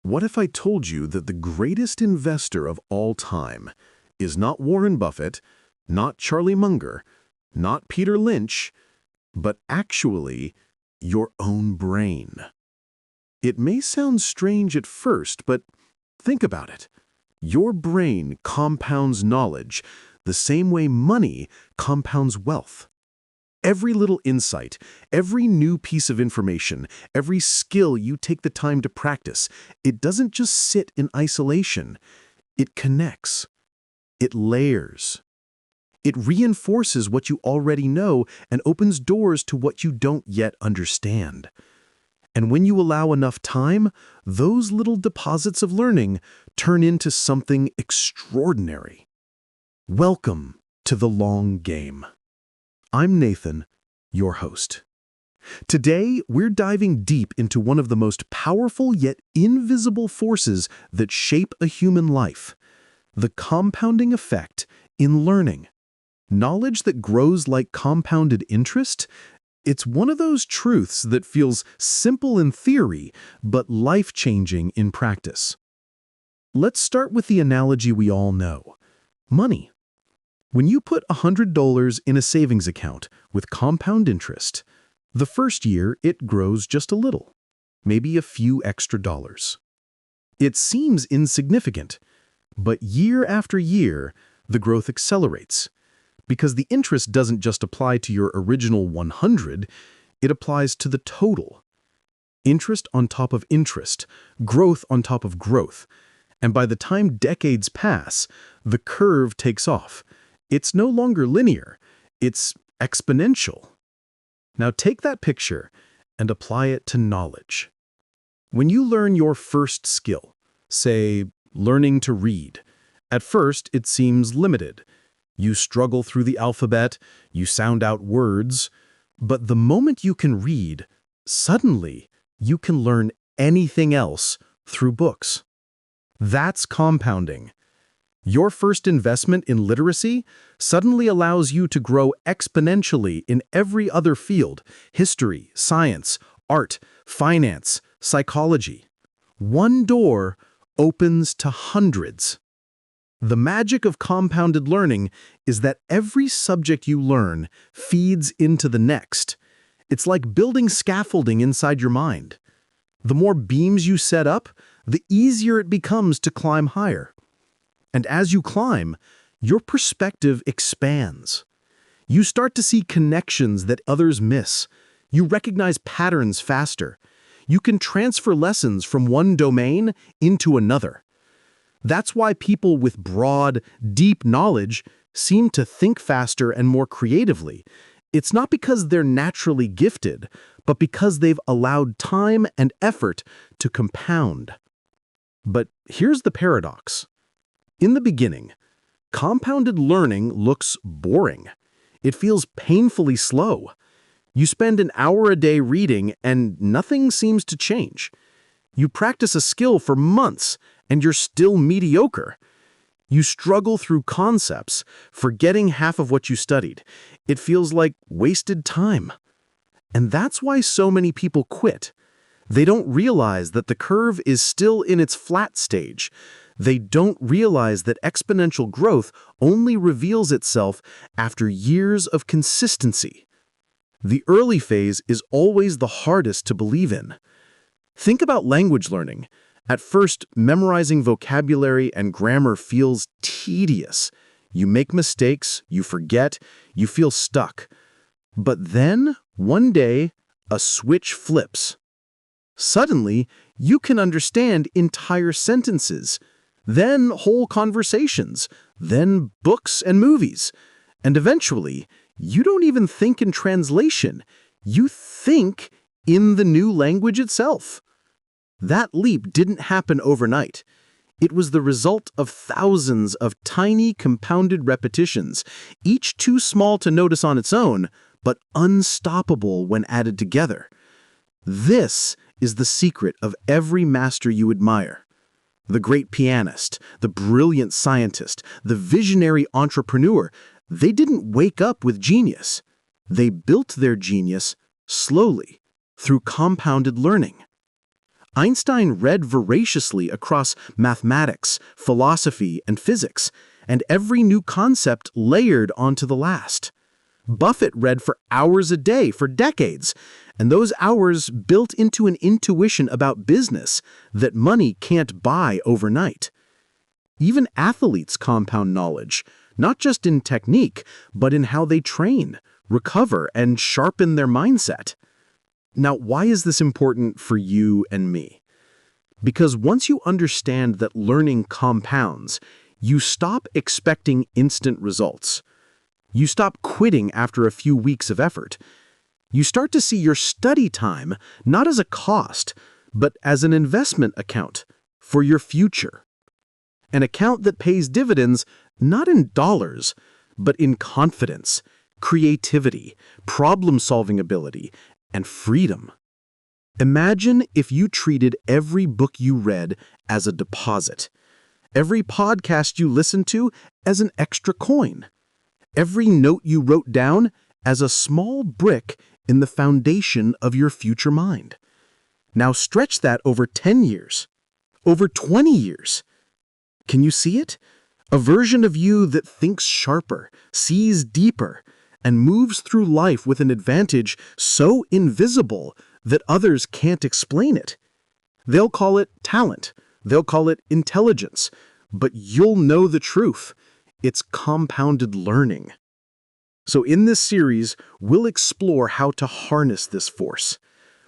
What if I told you that the greatest investor of all time is not Warren Buffett, not Charlie Munger, not Peter Lynch, but actually your own brain? It may sound strange at first, but think about it. Your brain compounds knowledge the same way money compounds wealth. Every little insight, every new piece of information, every skill you take the time to practice, it doesn't just sit in isolation. It connects. It layers. It reinforces what you already know and opens doors to what you don't yet understand. And when you allow enough time, those little deposits of learning turn into something extraordinary. Welcome to the long game. I'm Nathan, your host. Today, we're diving deep into one of the most powerful yet invisible forces that shape a human life: the compounding effect in learning. Knowledge that grows like compounded interest? It's one of those truths that feels simple in theory, but life-changing in practice. Let's start with the analogy we all know: money. When you put $100 in a savings account with compound interest, the first year it grows just a little, maybe a few extra dollars. It seems insignificant, but year after year, the growth accelerates, because the interest doesn't just apply to your original 100, it applies to the total. Interest on top of interest, growth on top of growth, and by the time decades pass, the curve takes off. It's no longer linear, it's exponential. Now take that picture and apply it to knowledge. When you learn your first skill, say, learning to read, at first it seems limited. You struggle through the alphabet, you sound out words, but the moment you can read, suddenly you can learn anything else through books. That's compounding. Your first investment in literacy suddenly allows you to grow exponentially in every other field: history, science, art, finance, psychology. One door opens to hundreds. The magic of compounded learning is that every subject you learn feeds into the next. It's like building scaffolding inside your mind. The more beams you set up, the easier it becomes to climb higher. And as you climb, your perspective expands. You start to see connections that others miss. You recognize patterns faster. You can transfer lessons from one domain into another. That's why people with broad, deep knowledge seem to think faster and more creatively. It's not because they're naturally gifted, but because they've allowed time and effort to compound. But here's the paradox. In the beginning, compounded learning looks boring. It feels painfully slow. You spend an hour a day reading and nothing seems to change. You practice a skill for months and you're still mediocre. You struggle through concepts, forgetting half of what you studied. It feels like wasted time. And that's why so many people quit. They don't realize that the curve is still in its flat stage. They don't realize that exponential growth only reveals itself after years of consistency. The early phase is always the hardest to believe in. Think about language learning. At first, memorizing vocabulary and grammar feels tedious. You make mistakes, you forget, you feel stuck. But then, one day, a switch flips. Suddenly, you can understand entire sentences, then whole conversations, then books and movies. And eventually, you don't even think in translation. You think in the new language itself. That leap didn't happen overnight. It was the result of thousands of tiny compounded repetitions, each too small to notice on its own, but unstoppable when added together. This is the secret of every master you admire. The great pianist, the brilliant scientist, the visionary entrepreneur, they didn't wake up with genius. They built their genius slowly, through compounded learning. Einstein read voraciously across mathematics, philosophy, and physics, and every new concept layered onto the last. Buffett read for hours a day for decades, and those hours built into an intuition about business that money can't buy overnight. Even athletes compound knowledge, not just in technique, but in how they train, recover, and sharpen their mindset. Now, why is this important for you and me? Because once you understand that learning compounds, you stop expecting instant results. You stop quitting after a few weeks of effort. You start to see your study time not as a cost, but as an investment account for your future. An account that pays dividends not in dollars, but in confidence, creativity, problem-solving ability, and freedom. Imagine if you treated every book you read as a deposit, every podcast you listened to as an extra coin, every note you wrote down as a small brick in the foundation of your future mind. Now stretch that over 10 years, over 20 years. Can you see it? A version of you that thinks sharper, sees deeper, and moves through life with an advantage so invisible that others can't explain it. They'll call it talent, they'll call it intelligence, but you'll know the truth. It's compounded learning. So in this series, we'll explore how to harness this force.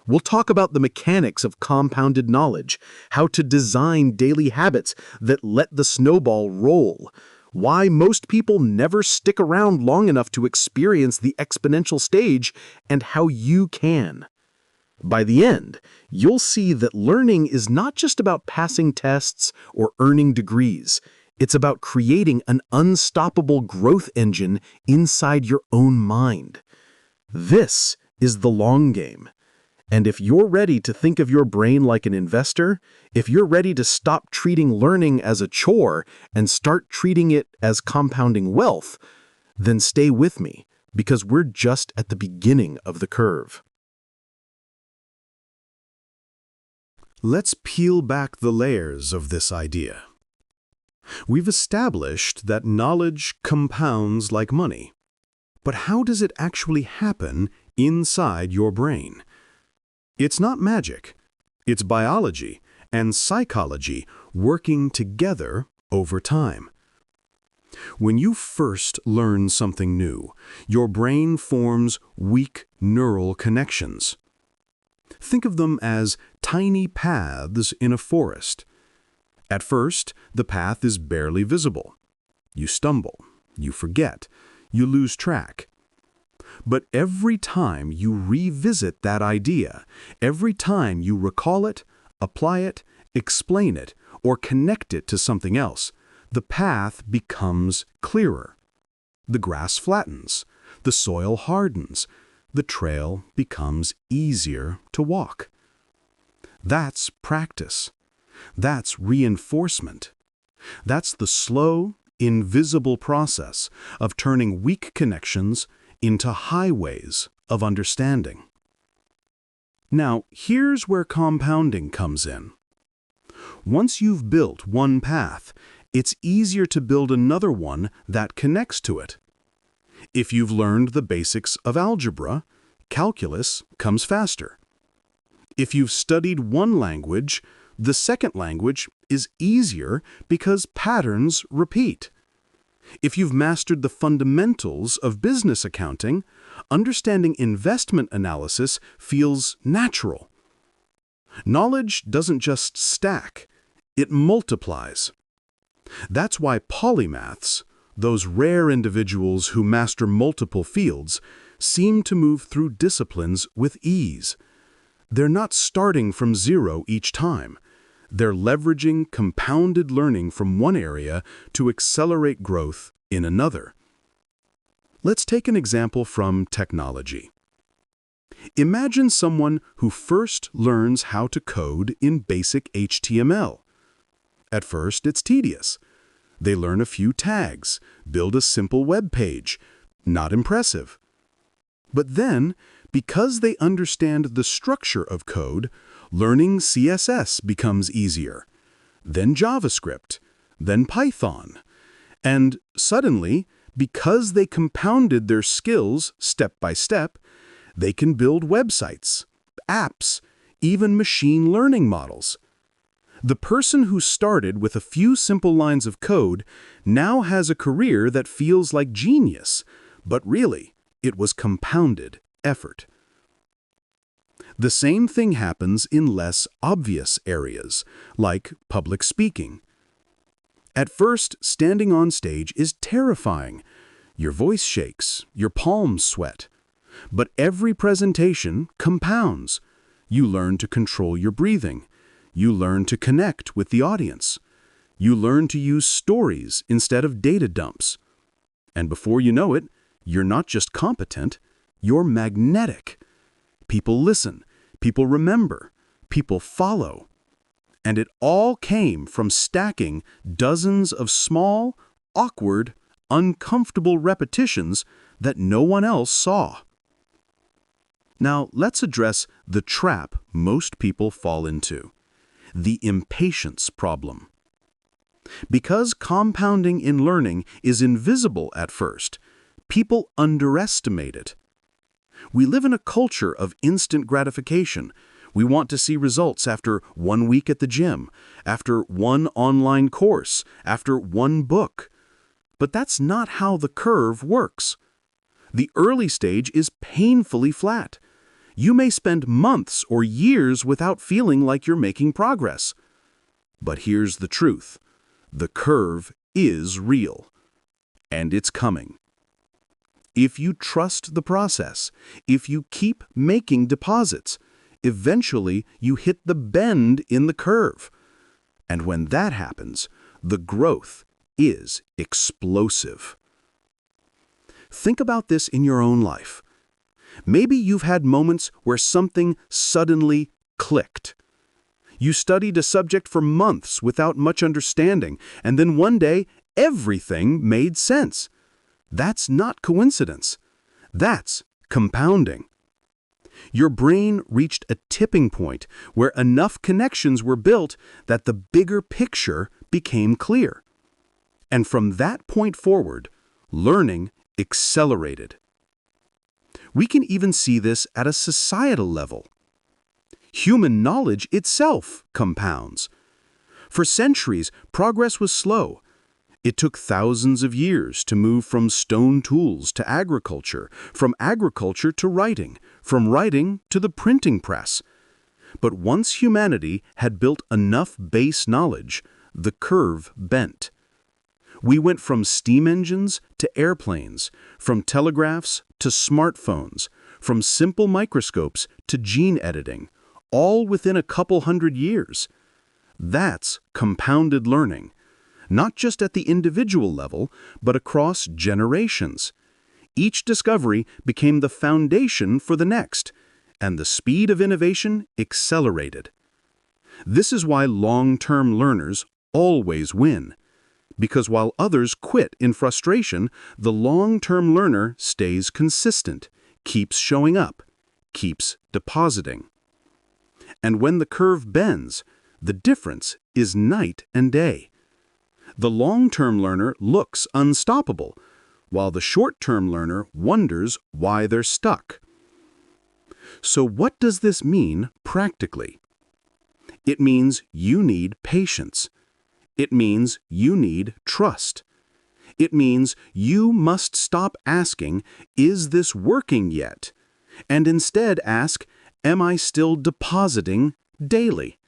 We'll talk about the mechanics of compounded knowledge, how to design daily habits that let the snowball roll, why most people never stick around long enough to experience the exponential stage, and how you can. By the end, you'll see that learning is not just about passing tests or earning degrees. It's about creating an unstoppable growth engine inside your own mind. This is the long game. And if you're ready to think of your brain like an investor, if you're ready to stop treating learning as a chore and start treating it as compounding wealth, then stay with me, because we're just at the beginning of the curve. Let's peel back the layers of this idea. We've established that knowledge compounds like money. But how does it actually happen inside your brain? It's not magic. It's biology and psychology working together over time. When you first learn something new, your brain forms weak neural connections. Think of them as tiny paths in a forest. At first, the path is barely visible. You stumble, you forget, you lose track. But every time you revisit that idea, every time you recall it, apply it, explain it, or connect it to something else, the path becomes clearer. The grass flattens, the soil hardens, the trail becomes easier to walk. That's practice. That's reinforcement. That's the slow, invisible process of turning weak connections into highways of understanding. Now, here's where compounding comes in. Once you've built one path, it's easier to build another one that connects to it. If you've learned the basics of algebra, calculus comes faster. If you've studied one language, the second language is easier because patterns repeat. If you've mastered the fundamentals of business accounting, understanding investment analysis feels natural. Knowledge doesn't just stack, it multiplies. That's why polymaths, those rare individuals who master multiple fields, seem to move through disciplines with ease. They're not starting from zero each time. They're leveraging compounded learning from one area to accelerate growth in another. Let's take an example from technology. Imagine someone who first learns how to code in basic HTML. At first, it's tedious. They learn a few tags, build a simple web page. Not impressive. But then, because they understand the structure of code, Learning CSS becomes easier, then JavaScript, then Python. And suddenly, because they compounded their skills step by step, they can build websites, apps, even machine learning models. The person who started with a few simple lines of code now has a career that feels like genius, but really, it was compounded effort. The same thing happens in less obvious areas, like public speaking. At first, standing on stage is terrifying. Your voice shakes, your palms sweat. But every presentation compounds. You learn to control your breathing. You learn to connect with the audience. You learn to use stories instead of data dumps. And before you know it, you're not just competent, you're magnetic. People listen, people remember, people follow. And it all came from stacking dozens of small, awkward, uncomfortable repetitions that no one else saw. Now, let's address the trap most people fall into, the impatience problem. Because compounding in learning is invisible at first, people underestimate it. We live in a culture of instant gratification. We want to see results after 1 week at the gym, after one online course, after one book. But that's not how the curve works. The early stage is painfully flat. You may spend months or years without feeling like you're making progress. But here's the truth. The curve is real. And it's coming. If you trust the process, if you keep making deposits, eventually you hit the bend in the curve. And when that happens, the growth is explosive. Think about this in your own life. Maybe you've had moments where something suddenly clicked. You studied a subject for months without much understanding, and then one day, everything made sense. That's not coincidence. That's compounding. Your brain reached a tipping point where enough connections were built that the bigger picture became clear. And from that point forward, learning accelerated. We can even see this at a societal level. Human knowledge itself compounds. For centuries, progress was slow. It took thousands of years to move from stone tools to agriculture, from agriculture to writing, from writing to the printing press. But once humanity had built enough base knowledge, the curve bent. We went from steam engines to airplanes, from telegraphs to smartphones, from simple microscopes to gene editing, all within a couple hundred years. That's compounded learning, not just at the individual level, but across generations. Each discovery became the foundation for the next, and the speed of innovation accelerated. This is why long-term learners always win. Because while others quit in frustration, the long-term learner stays consistent, keeps showing up, keeps depositing. And when the curve bends, the difference is night and day. The long-term learner looks unstoppable, while the short-term learner wonders why they're stuck. So what does this mean practically? It means you need patience. It means you need trust. It means you must stop asking, "Is this working yet?" and instead ask, "Am I still depositing daily?"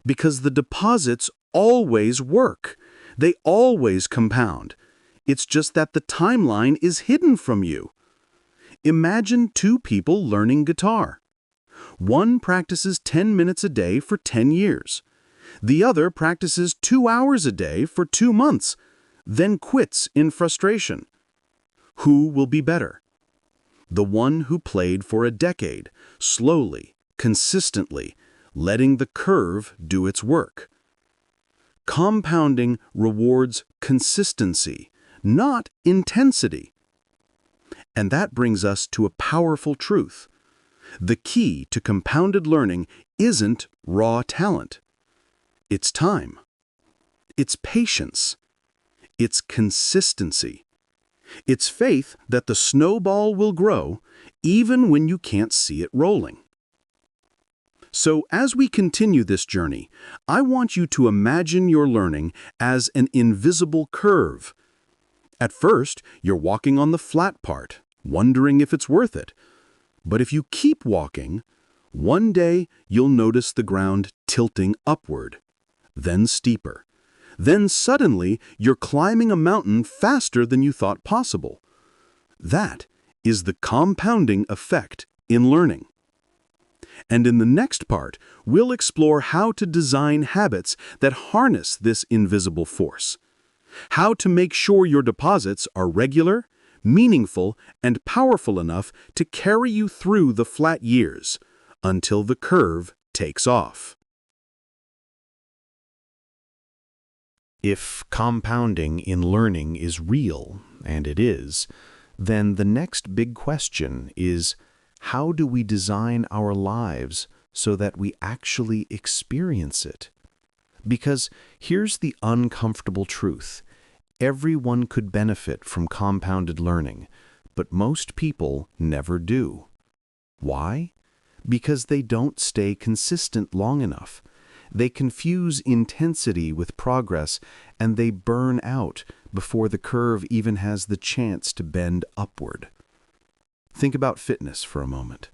Because the deposits always work. They always compound. It's just that the timeline is hidden from you. Imagine two people learning guitar. One practices 10 minutes a day for 10 years. The other practices 2 hours a day for 2 months, then quits in frustration. Who will be better? The one who played for a decade, slowly, consistently, letting the curve do its work. Compounding rewards consistency, not intensity. And that brings us to a powerful truth. The key to compounded learning isn't raw talent. It's time. It's patience. It's consistency. It's faith that the snowball will grow even when you can't see it rolling. So as we continue this journey, I want you to imagine your learning as an invisible curve. At first, you're walking on the flat part, wondering if it's worth it. But if you keep walking, one day you'll notice the ground tilting upward, then steeper. Then suddenly you're climbing a mountain faster than you thought possible. That is the compounding effect in learning. And in the next part, we'll explore how to design habits that harness this invisible force. How to make sure your deposits are regular, meaningful, and powerful enough to carry you through the flat years until the curve takes off. If compounding in learning is real, and it is, then the next big question is, how do we design our lives so that we actually experience it? Because here's the uncomfortable truth. Everyone could benefit from compounded learning, but most people never do. Why? Because they don't stay consistent long enough. They confuse intensity with progress, and they burn out before the curve even has the chance to bend upward. Think about fitness for a moment.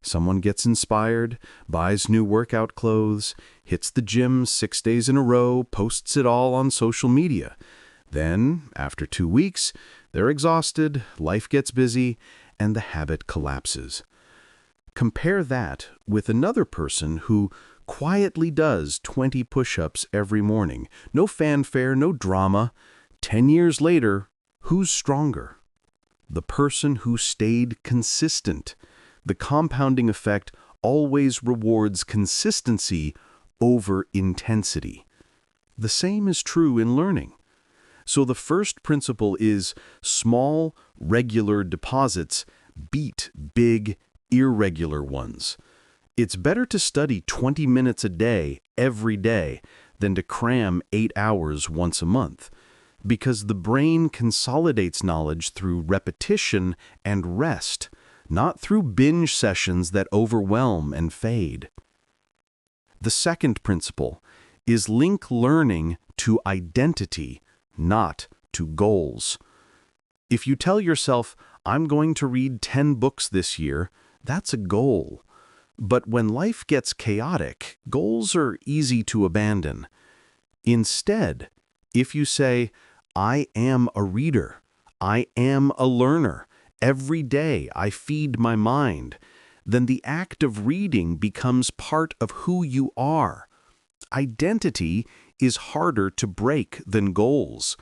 Someone gets inspired, buys new workout clothes, hits the gym 6 days in a row, posts it all on social media. Then, after 2 weeks, they're exhausted, life gets busy, and the habit collapses. Compare that with another person who quietly does 20 push-ups every morning. No fanfare, no drama. 10 years later, who's stronger? The person who stayed consistent. The compounding effect always rewards consistency over intensity. The same is true in learning. So the first principle is small, regular deposits beat big, irregular ones. It's better to study 20 minutes a day, every day, than to cram 8 hours once a month, because the brain consolidates knowledge through repetition and rest, not through binge sessions that overwhelm and fade. The second principle is link learning to identity, not to goals. If you tell yourself, I'm going to read 10 books this year, that's a goal. But when life gets chaotic, goals are easy to abandon. Instead, if you say, I am a reader, I am a learner, every day I feed my mind, then the act of reading becomes part of who you are. Identity is harder to break than goals,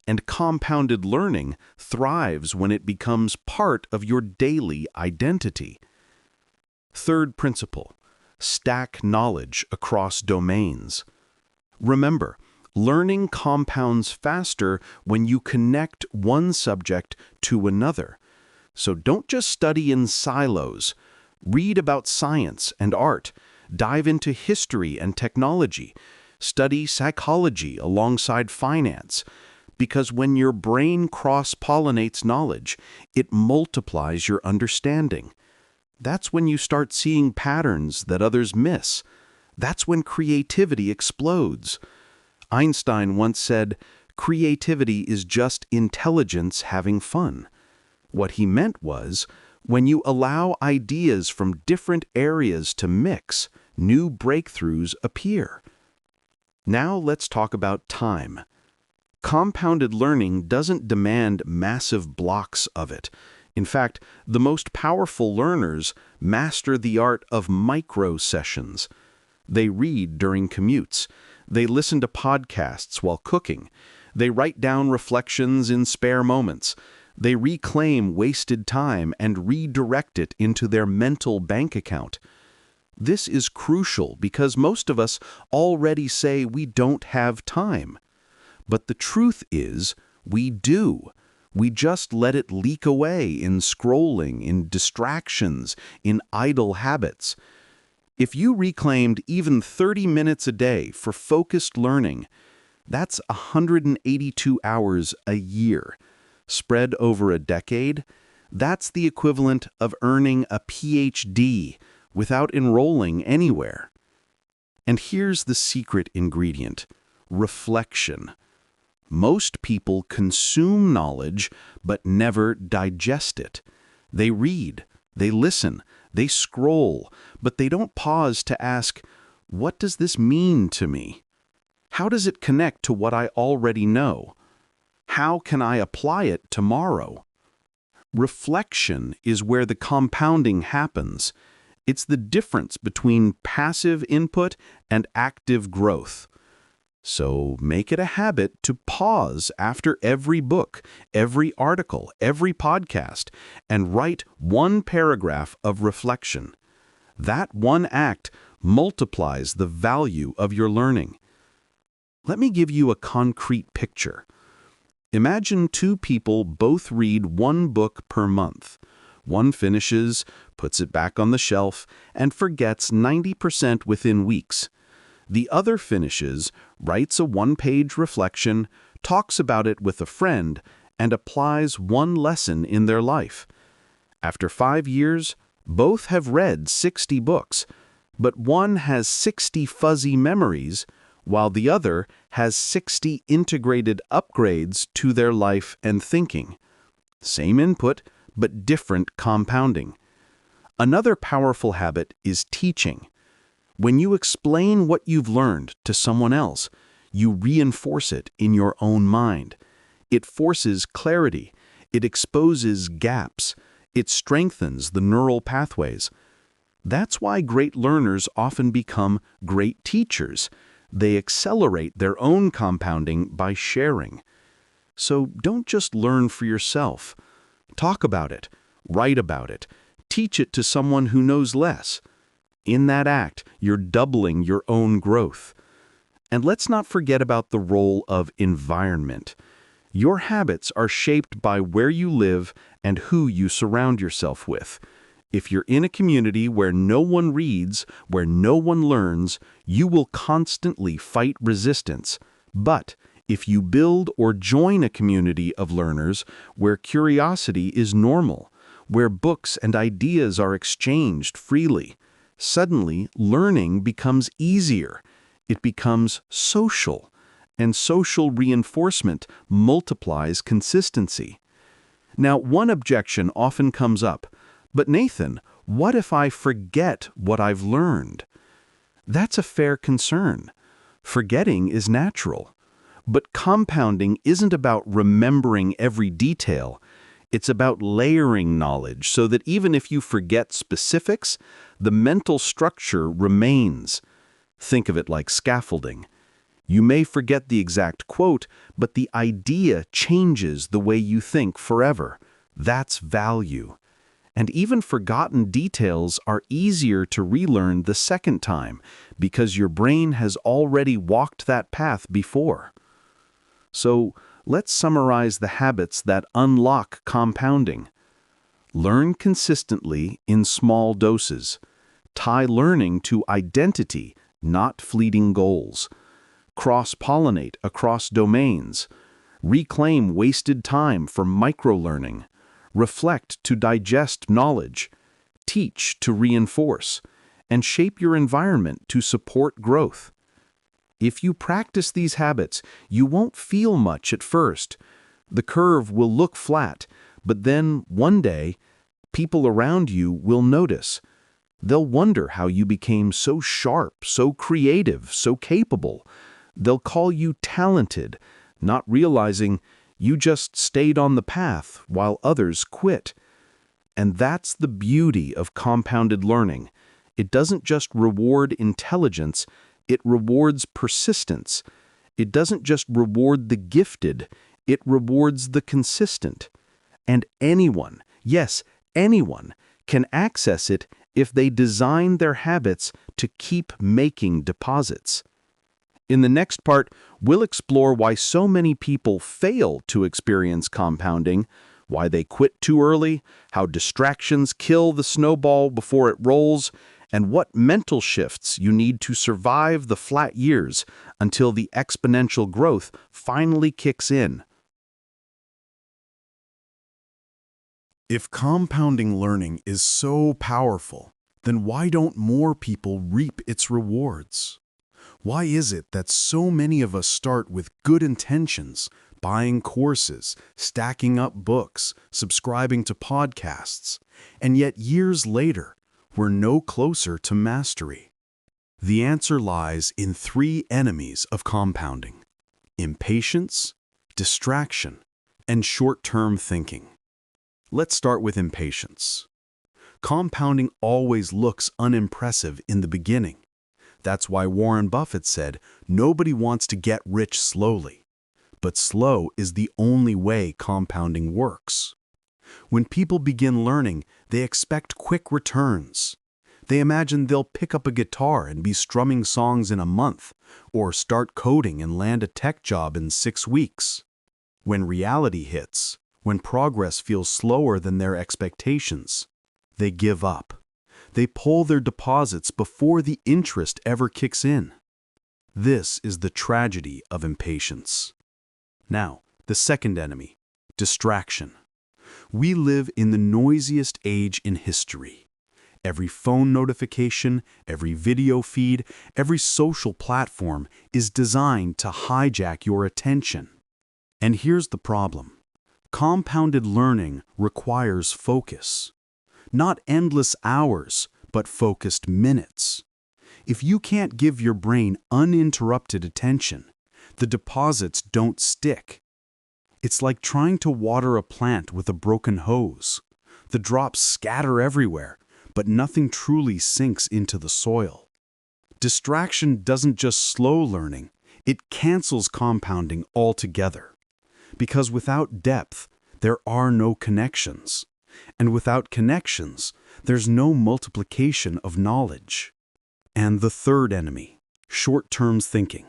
and compounded learning thrives when it becomes part of your daily identity. Third principle, stack knowledge across domains. Remember, learning compounds faster when you connect one subject to another. So don't just study in silos. Read about science and art, dive into history and technology, study psychology alongside finance, because when your brain cross-pollinates knowledge, it multiplies your understanding. That's when you start seeing patterns that others miss. That's when creativity explodes. Einstein once said, creativity is just intelligence having fun. What he meant was, when you allow ideas from different areas to mix, new breakthroughs appear. Now let's talk about time. Compounded learning doesn't demand massive blocks of it. In fact, the most powerful learners master the art of micro-sessions. They read during commutes. They listen to podcasts while cooking. They write down reflections in spare moments. They reclaim wasted time and redirect it into their mental bank account. This is crucial because most of us already say we don't have time. But the truth is, we do. We just let it leak away in scrolling, in distractions, in idle habits. If you reclaimed even 30 minutes a day for focused learning, that's 182 hours a year. Spread over a decade, that's the equivalent of earning a PhD without enrolling anywhere. And here's the secret ingredient: reflection. Most people consume knowledge but never digest it. They read, they listen, they scroll, but they don't pause to ask, what does this mean to me? How does it connect to what I already know? How can I apply it tomorrow? Reflection is where the compounding happens. It's the difference between passive input and active growth. So make it a habit to pause after every book, every article, every podcast, and write one paragraph of reflection. That one act multiplies the value of your learning. Let me give you a concrete picture. Imagine two people both read one book per month. One finishes, puts it back on the shelf, and forgets 90% within weeks. The other finishes, writes a one-page reflection, talks about it with a friend, and applies one lesson in their life. After 5 years, both have read 60 books, but one has 60 fuzzy memories, while the other has 60 integrated upgrades to their life and thinking. Same input, but different compounding. Another powerful habit is teaching. When you explain what you've learned to someone else, you reinforce it in your own mind. It forces clarity. It exposes gaps. It strengthens the neural pathways. That's why great learners often become great teachers. They accelerate their own compounding by sharing. So don't just learn for yourself. Talk about it, write about it, teach it to someone who knows less. In that act, you're doubling your own growth. And let's not forget about the role of environment. Your habits are shaped by where you live and who you surround yourself with. If you're in a community where no one reads, where no one learns, you will constantly fight resistance. But if you build or join a community of learners where curiosity is normal, where books and ideas are exchanged freely, suddenly learning becomes easier. It becomes social, and social reinforcement multiplies consistency. Now, one objection often comes up, but Nathan, what if I forget what I've learned? That's a fair concern. Forgetting is natural. But compounding isn't about remembering every detail. It's about layering knowledge so that even if you forget specifics, the mental structure remains. Think of it like scaffolding. You may forget the exact quote, but the idea changes the way you think forever. That's value. And even forgotten details are easier to relearn the second time because your brain has already walked that path before. So let's summarize the habits that unlock compounding. Learn consistently in small doses. Tie learning to identity, not fleeting goals. Cross-pollinate across domains. Reclaim wasted time for micro-learning. Reflect to digest knowledge. Teach to reinforce. And shape your environment to support growth. If you practice these habits, you won't feel much at first. The curve will look flat, but then one day, people around you will notice. They'll wonder how you became so sharp, so creative, so capable. They'll call you talented, not realizing you just stayed on the path while others quit. And that's the beauty of compounded learning. It doesn't just reward intelligence, it rewards persistence. It doesn't just reward the gifted, it rewards the consistent. And anyone, yes, anyone, can access it if they design their habits to keep making deposits. In the next part, we'll explore why so many people fail to experience compounding, why they quit too early, how distractions kill the snowball before it rolls, and what mental shifts you need to survive the flat years until the exponential growth finally kicks in. If compounding learning is so powerful, then why don't more people reap its rewards? Why is it that so many of us start with good intentions, buying courses, stacking up books, subscribing to podcasts, and yet years later, we're no closer to mastery? The answer lies in three enemies of compounding: impatience, distraction, and short-term thinking. Let's start with impatience. Compounding always looks unimpressive in the beginning. That's why Warren Buffett said, "Nobody wants to get rich slowly." But slow is the only way compounding works. When people begin learning, they expect quick returns. They imagine they'll pick up a guitar and be strumming songs in a month, or start coding and land a tech job in 6 weeks. When reality hits, when progress feels slower than their expectations, they give up. They pull their deposits before the interest ever kicks in. This is the tragedy of impatience. Now, the second enemy, distraction. We live in the noisiest age in history. Every phone notification, every video feed, every social platform is designed to hijack your attention. And here's the problem. Compounded learning requires focus. Not endless hours, but focused minutes. If you can't give your brain uninterrupted attention, the deposits don't stick. It's like trying to water a plant with a broken hose. The drops scatter everywhere, but nothing truly sinks into the soil. Distraction doesn't just slow learning, it cancels compounding altogether. Because without depth, there are no connections. And without connections, there's no multiplication of knowledge. And the third enemy, short-term thinking.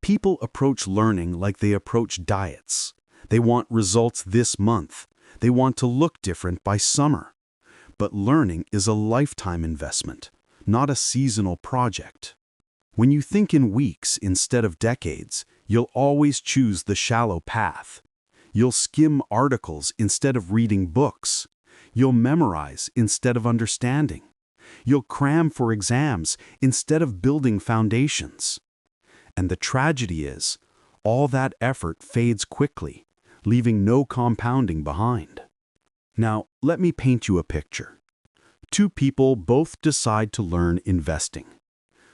People approach learning like they approach diets. They want results this month. They want to look different by summer. But learning is a lifetime investment, not a seasonal project. When you think in weeks instead of decades, you'll always choose the shallow path. You'll skim articles instead of reading books. You'll memorize instead of understanding. You'll cram for exams instead of building foundations. And the tragedy is, all that effort fades quickly, leaving no compounding behind. Now, let me paint you a picture. Two people both decide to learn investing.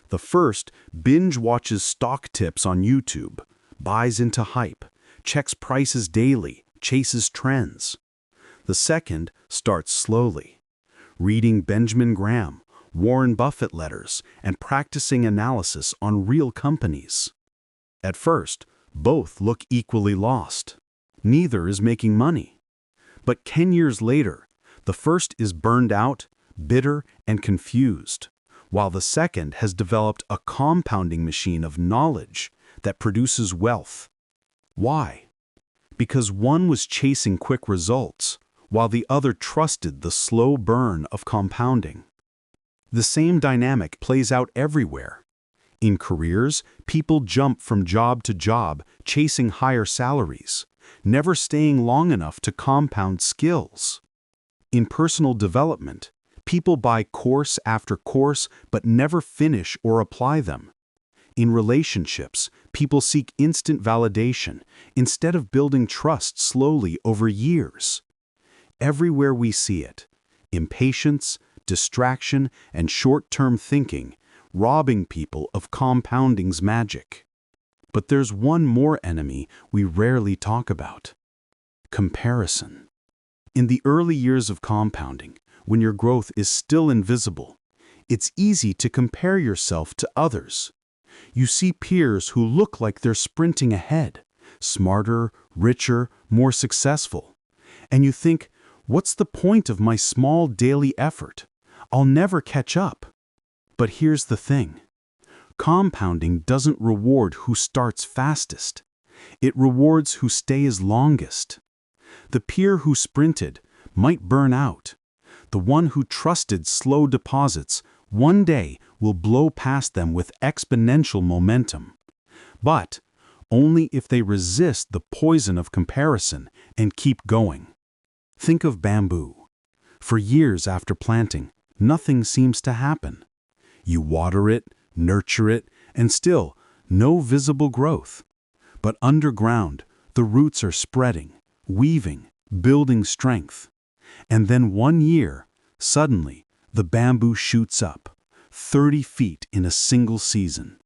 The first binge watches stock tips on YouTube, buys into hype, checks prices daily, chases trends. The second starts slowly, reading Benjamin Graham, Warren Buffett letters, and practicing analysis on real companies. At first, both look equally lost. Neither is making money. But 10 years later, the first is burned out, bitter, and confused, while the second has developed a compounding machine of knowledge that produces wealth. Why? Because one was chasing quick results, while the other trusted the slow burn of compounding. The same dynamic plays out everywhere. In careers, people jump from job to job, chasing higher salaries, never staying long enough to compound skills. In personal development, people buy course after course but never finish or apply them. In relationships, people seek instant validation instead of building trust slowly over years. Everywhere we see it, impatience, distraction, and short-term thinking, robbing people of compounding's magic. But there's one more enemy we rarely talk about: comparison. In the early years of compounding, when your growth is still invisible, it's easy to compare yourself to others. You see peers who look like they're sprinting ahead, smarter, richer, more successful. And you think, what's the point of my small daily effort? I'll never catch up. But here's the thing. Compounding doesn't reward who starts fastest. It rewards who stays longest. The peer who sprinted might burn out. The one who trusted slow deposits one day will blow past them with exponential momentum. But only if they resist the poison of comparison and keep going. Think of bamboo. For years after planting, nothing seems to happen. You water it, nurture it, and still no visible growth. But underground, the roots are spreading, weaving, building strength. And then one year, suddenly, the bamboo shoots up, 30 feet in a single season.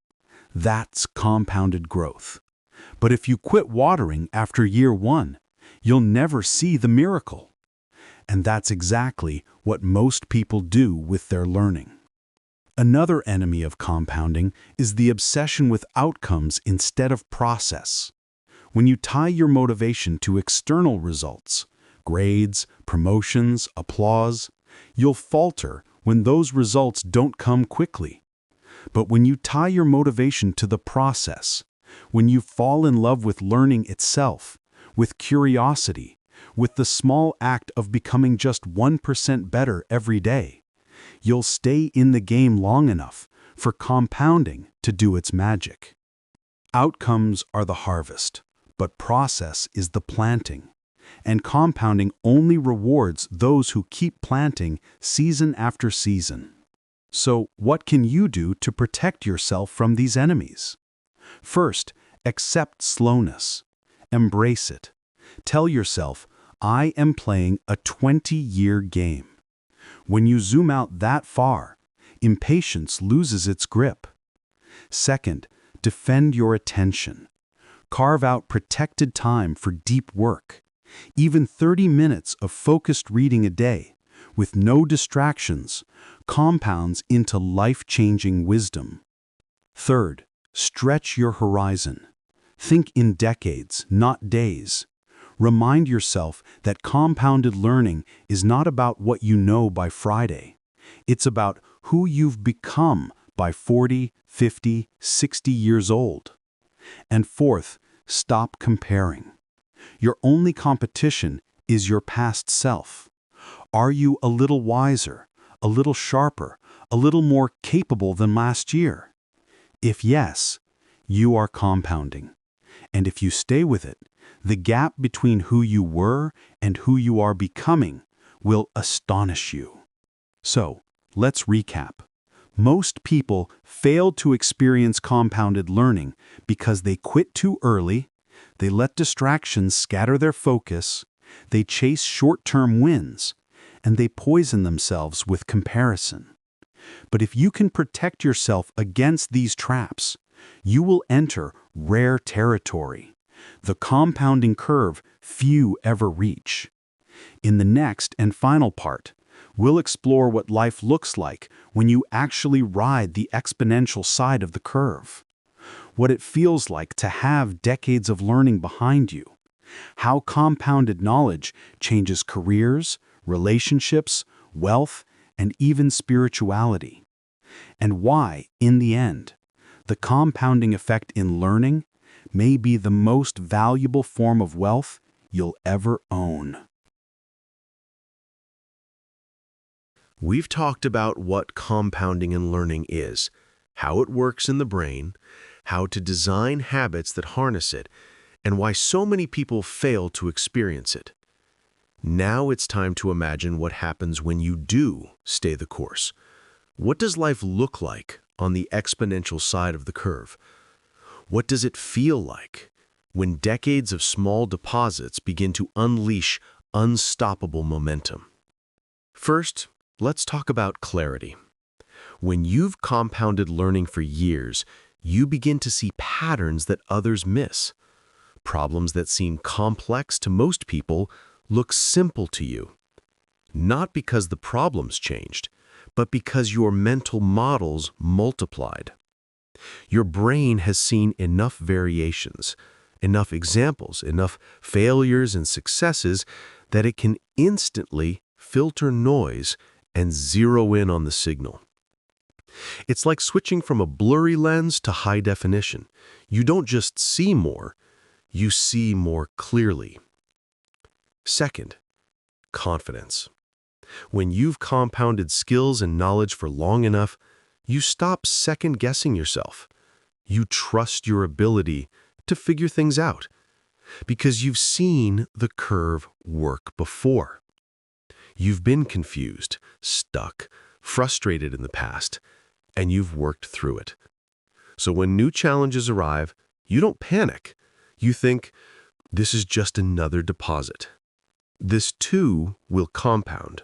That's compounded growth. But if you quit watering after year one, you'll never see the miracle. And that's exactly what most people do with their learning. Another enemy of compounding is the obsession with outcomes instead of process. When you tie your motivation to external results, grades, promotions, applause, you'll falter when those results don't come quickly. But when you tie your motivation to the process, when you fall in love with learning itself, with curiosity, with the small act of becoming just 1% better every day, you'll stay in the game long enough for compounding to do its magic. Outcomes are the harvest, but process is the planting. And compounding only rewards those who keep planting season after season. So, what can you do to protect yourself from these enemies? First, accept slowness. Embrace it. Tell yourself, I am playing a 20-year game. When you zoom out that far, impatience loses its grip. Second, defend your attention. Carve out protected time for deep work. Even 30 minutes of focused reading a day, with no distractions, compounds into life-changing wisdom. Third, stretch your horizon. Think in decades, not days. Remind yourself that compounded learning is not about what you know by Friday. It's about who you've become by 40, 50, 60 years old. And fourth, stop comparing. Your only competition is your past self. Are you a little wiser, a little sharper, a little more capable than last year? If yes, you are compounding. And if you stay with it, the gap between who you were and who you are becoming will astonish you. So, let's recap. Most people fail to experience compounded learning because they quit too early, they let distractions scatter their focus, they chase short-term wins, and they poison themselves with comparison. But if you can protect yourself against these traps, you will enter rare territory, the compounding curve few ever reach. In the next and final part, we'll explore what life looks like when you actually ride the exponential side of the curve. What it feels like to have decades of learning behind you. How compounded knowledge changes careers, relationships, wealth, and even spirituality. And why, in the end, the compounding effect in learning may be the most valuable form of wealth you'll ever own. We've talked about what compounding and learning is, how it works in the brain, how to design habits that harness it, and why so many people fail to experience it. Now it's time to imagine what happens when you do stay the course. What does life look like on the exponential side of the curve? What does it feel like when decades of small deposits begin to unleash unstoppable momentum? First, let's talk about clarity. When you've compounded learning for years, you begin to see patterns that others miss. Problems that seem complex to most people look simple to you. Not because the problems changed, but because your mental models multiplied. Your brain has seen enough variations, enough examples, enough failures and successes that it can instantly filter noise and zero in on the signal. It's like switching from a blurry lens to high definition. You don't just see more, you see more clearly. Second, confidence. When you've compounded skills and knowledge for long enough, you stop second-guessing yourself. You trust your ability to figure things out because you've seen the curve work before. You've been confused, stuck, frustrated in the past, and you've worked through it. So when new challenges arrive, you don't panic. You think, this is just another deposit. This too will compound.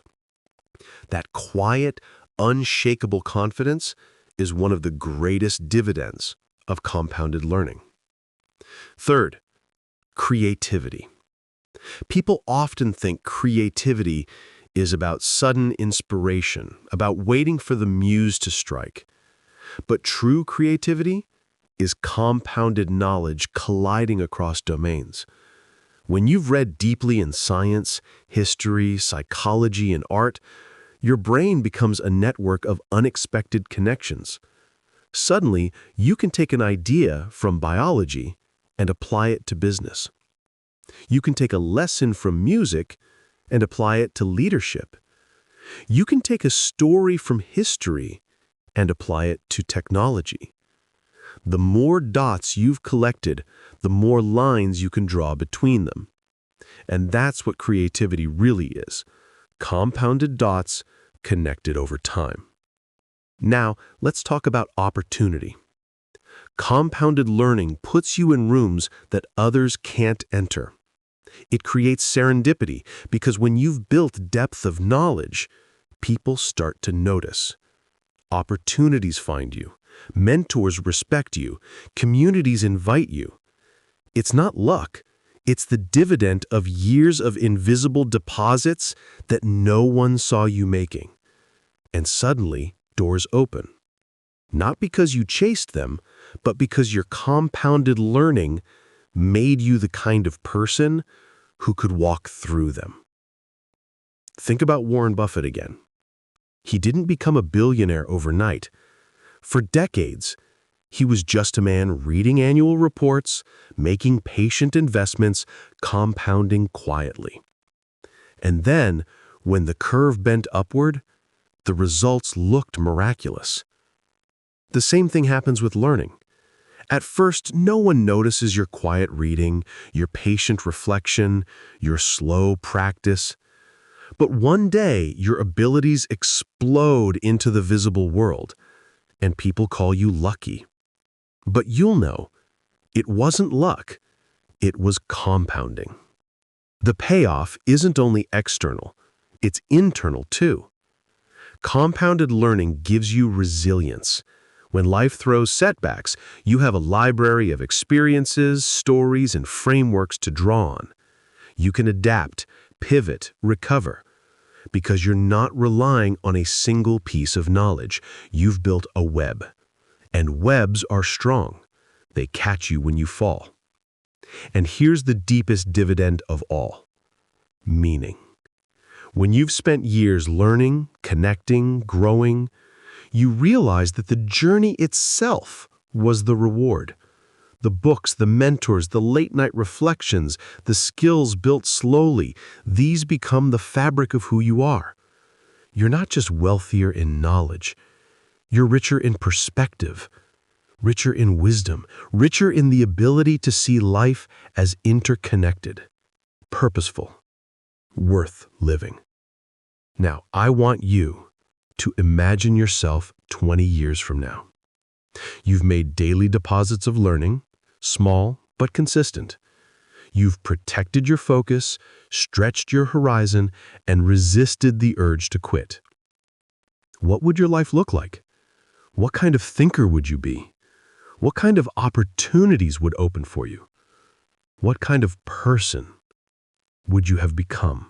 That quiet, unshakable confidence is one of the greatest dividends of compounded learning. Third, creativity. People often think creativity is about sudden inspiration, about waiting for the muse to strike. But true creativity is compounded knowledge colliding across domains. When you've read deeply in science, history, psychology, and art, your brain becomes a network of unexpected connections. Suddenly, you can take an idea from biology and apply it to business. You can take a lesson from music and apply it to leadership. You can take a story from history and apply it to technology. The more dots you've collected, the more lines you can draw between them. And that's what creativity really is: compounded dots connected over time. Now, let's talk about opportunity. Compounded learning puts you in rooms that others can't enter. It creates serendipity because when you've built depth of knowledge, people start to notice. Opportunities find you. Mentors respect you. Communities invite you. It's not luck. It's the dividend of years of invisible deposits that no one saw you making. And suddenly, doors open. Not because you chased them, but because your compounded learning made you the kind of person who could walk through them. Think about Warren Buffett again. He didn't become a billionaire overnight. For decades, he was just a man reading annual reports, making patient investments, compounding quietly. And then, when the curve bent upward, the results looked miraculous. The same thing happens with learning. At first, no one notices your quiet reading, your patient reflection, your slow practice. But one day, your abilities explode into the visible world, and people call you lucky. But you'll know, it wasn't luck, it was compounding. The payoff isn't only external, it's internal too. Compounded learning gives you resilience. When life throws setbacks, you have a library of experiences, stories, and frameworks to draw on. You can adapt, pivot, recover, because you're not relying on a single piece of knowledge. You've built a web. And webs are strong. They catch you when you fall. And here's the deepest dividend of all: meaning. When you've spent years learning, connecting, growing, you realize that the journey itself was the reward. The books, the mentors, the late-night reflections, the skills built slowly, these become the fabric of who you are. You're not just wealthier in knowledge. You're richer in perspective, richer in wisdom, richer in the ability to see life as interconnected, purposeful, worth living. Now, I want you to imagine yourself 20 years from now. You've made daily deposits of learning, small but consistent. You've protected your focus, stretched your horizon, and resisted the urge to quit. What would your life look like? What kind of thinker would you be? What kind of opportunities would open for you? What kind of person would you have become?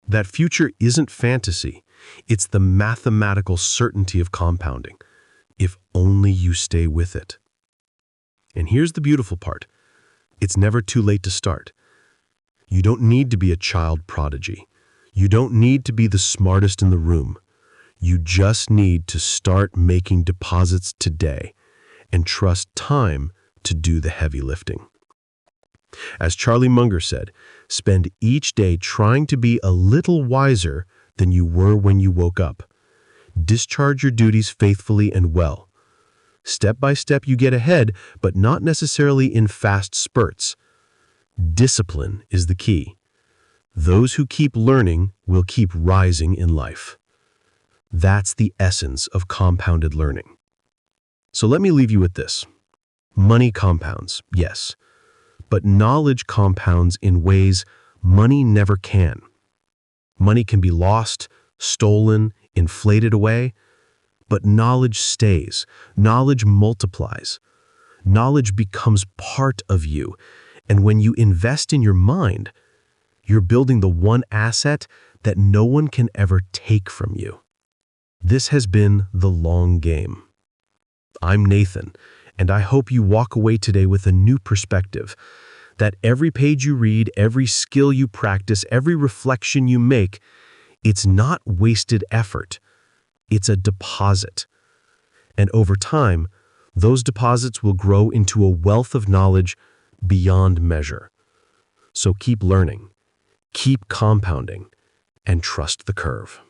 That future isn't fantasy. It's the mathematical certainty of compounding, if only you stay with it. And here's the beautiful part. It's never too late to start. You don't need to be a child prodigy. You don't need to be the smartest in the room. You just need to start making deposits today and trust time to do the heavy lifting. As Charlie Munger said, spend each day trying to be a little wiser than you were when you woke up. Discharge your duties faithfully and well. Step by step you get ahead, but not necessarily in fast spurts. Discipline is the key. Those who keep learning will keep rising in life. That's the essence of compounded learning. So let me leave you with this. Money compounds, yes, but knowledge compounds in ways money never can. Money can be lost, stolen, inflated away, but knowledge stays. Knowledge multiplies. Knowledge becomes part of you, and when you invest in your mind, you're building the one asset that no one can ever take from you. This has been The Long Game. I'm Nathan, and I hope you walk away today with a new perspective, that every page you read, every skill you practice, every reflection you make, it's not wasted effort. It's a deposit. And over time, those deposits will grow into a wealth of knowledge beyond measure. So keep learning, keep compounding, and trust the curve.